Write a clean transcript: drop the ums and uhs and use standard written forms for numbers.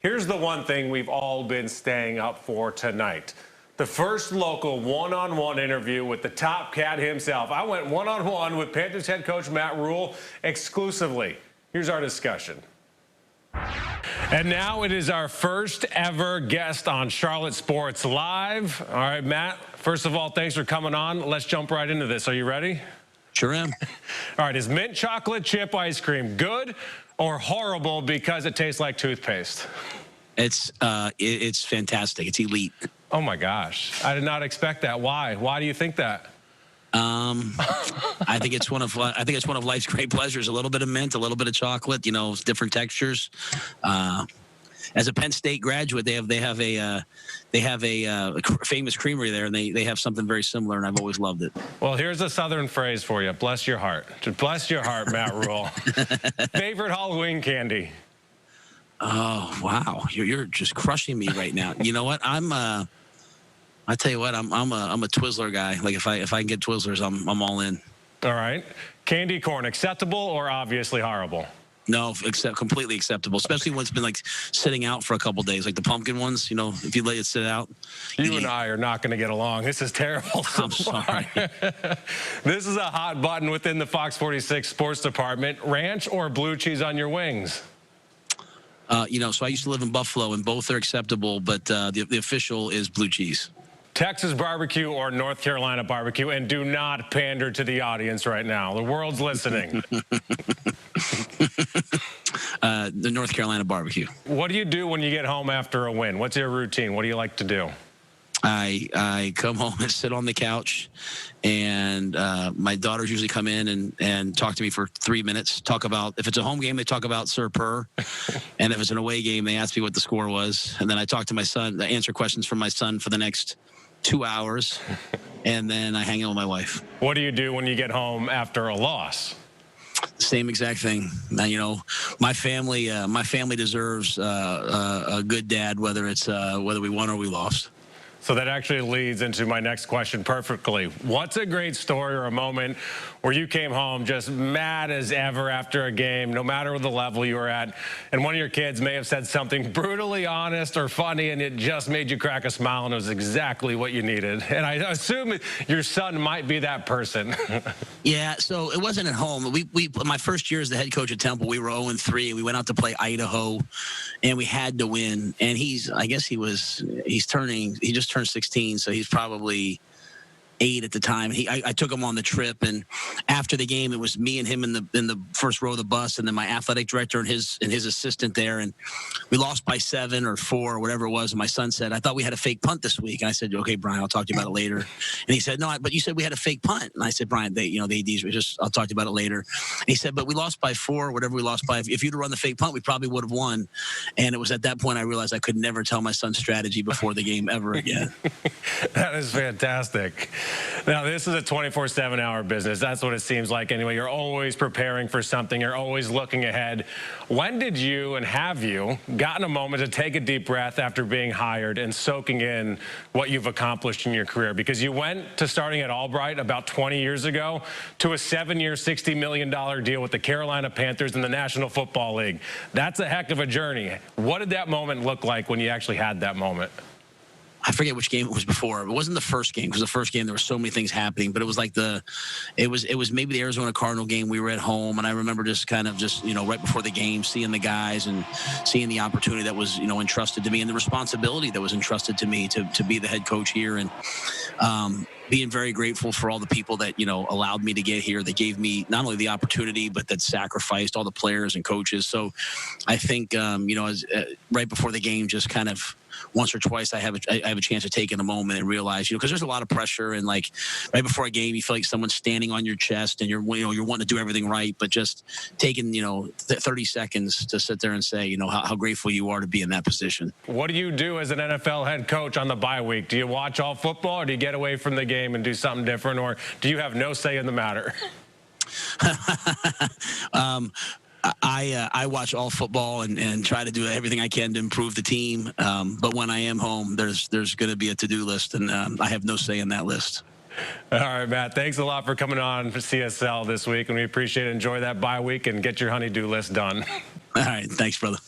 Here's the one thing we've all been staying up for tonight. The first local one-on-one interview with the top cat himself. I went one-on-one with Panthers head coach Matt Rhule exclusively. Here's our discussion. And now it is our first ever guest on Charlotte Sports Live. All right, Matt, first of all, thanks for coming on. Let's jump right into this. Are you ready? Sure am. All right, is mint chocolate chip ice cream good or horrible because it tastes like toothpaste? It's fantastic. It's elite. Oh my gosh, I did not expect that. Why? Why do you think that? I think it's one of life's great pleasures. A little bit of mint, a little bit of chocolate. You know, different textures. As a Penn State graduate, they have a famous creamery there, and they have something very similar, and I've always loved it. Well, here's a Southern phrase for you. Bless your heart. Bless your heart, Matt Rhule. Favorite Halloween candy? Oh wow, you're just crushing me right now. You know what? I tell you what, I'm a Twizzler guy. Like if I can get Twizzlers, I'm all in. All right. Candy corn, acceptable or obviously horrible? No, completely acceptable, especially when it's been like sitting out for a couple days, like the pumpkin ones. You know, if you let it sit out. You and I are not going to get along. This is terrible. I'm sorry. This is a hot button within the Fox 46 sports department. Ranch or blue cheese on your wings? You know, so I used to live in Buffalo, and both are acceptable, but the official is blue cheese. Texas barbecue or North Carolina barbecue? And do not pander to the audience right now. The world's listening. The North Carolina barbecue. What do you do when you get home after a win? What's your routine? What do you like to do? I come home and sit on the couch, and my daughters usually come in and talk to me for 3 minutes. Talk about, if it's a home game, they talk about Sir Purr, and if it's an away game, they ask me what the score was, and then I talk to my son, I answer questions from my son for the next 2 hours, and then I hang out with my wife. What do you do when you get home after a loss? Same exact thing. Now, you know, my family deserves a good dad, whether we won or we lost. So that actually leads into my next question perfectly. What's a great story or a moment where you came home just mad as ever after a game, no matter the level you were at, and one of your kids may have said something brutally honest or funny, and it just made you crack a smile, and it was exactly what you needed? And I assume your son might be that person. Yeah, so it wasn't at home. My first year as the head coach at Temple, we were 0-3. We went out to play Idaho, and we had to win. And he just turned 16, so he's probably 8 at the time. I took him on the trip, and after the game, it was me and him in the first row of the bus, and then my athletic director and his assistant there, and we lost by 7 or 4 or whatever it was. And my son said, "I thought we had a fake punt this week." And I said, "Okay, Brian, I'll talk to you about it later." And he said, "No, but you said we had a fake punt." And I said, "Brian, the ADs were just, I'll talk to you about it later." And he said, "But we lost by 4, whatever we lost by. If you'd run the fake punt, we probably would have won." And it was at that point I realized I could never tell my son's strategy before the game ever again. That is fantastic. Now, this is a 24/7 hour business. That's what it seems like anyway. You're always preparing for something. You're always looking ahead. When did you, and have you, gotten a moment to take a deep breath after being hired and soaking in what you've accomplished in your career? Because you went to starting at Albright about 20 years ago to a 7-year, $60 million deal with the Carolina Panthers in the National Football League. That's a heck of a journey. What did that moment look like when you actually had that moment? I forget which game it was before. It wasn't the first game, because the first game there were so many things happening. But it was like it was maybe the Arizona Cardinal game. We were at home, and I remember just right before the game, seeing the guys and seeing the opportunity that was entrusted to me, and the responsibility that was entrusted to me to be the head coach here, and being very grateful for all the people that allowed me to get here. That gave me not only the opportunity, but that sacrificed all the players and coaches. So I think right before the game, just kind of once or twice I have a chance to take in a moment and realize, because there's a lot of pressure, and like right before a game you feel like someone's standing on your chest, and you're wanting to do everything right, but just taking 30 seconds to sit there and say how grateful you are to be in that position. What do you do as an NFL head coach on the bye week? Do you watch all football, or do you get away from the game and do something different, or do you have no say in the matter? I watch all football and try to do everything I can to improve the team. But when I am home, there's going to be a to-do list, and I have no say in that list. All right, Matt, thanks a lot for coming on for CSL this week, and we appreciate it. Enjoy that bye week and get your honey-do list done. All right, thanks, brother.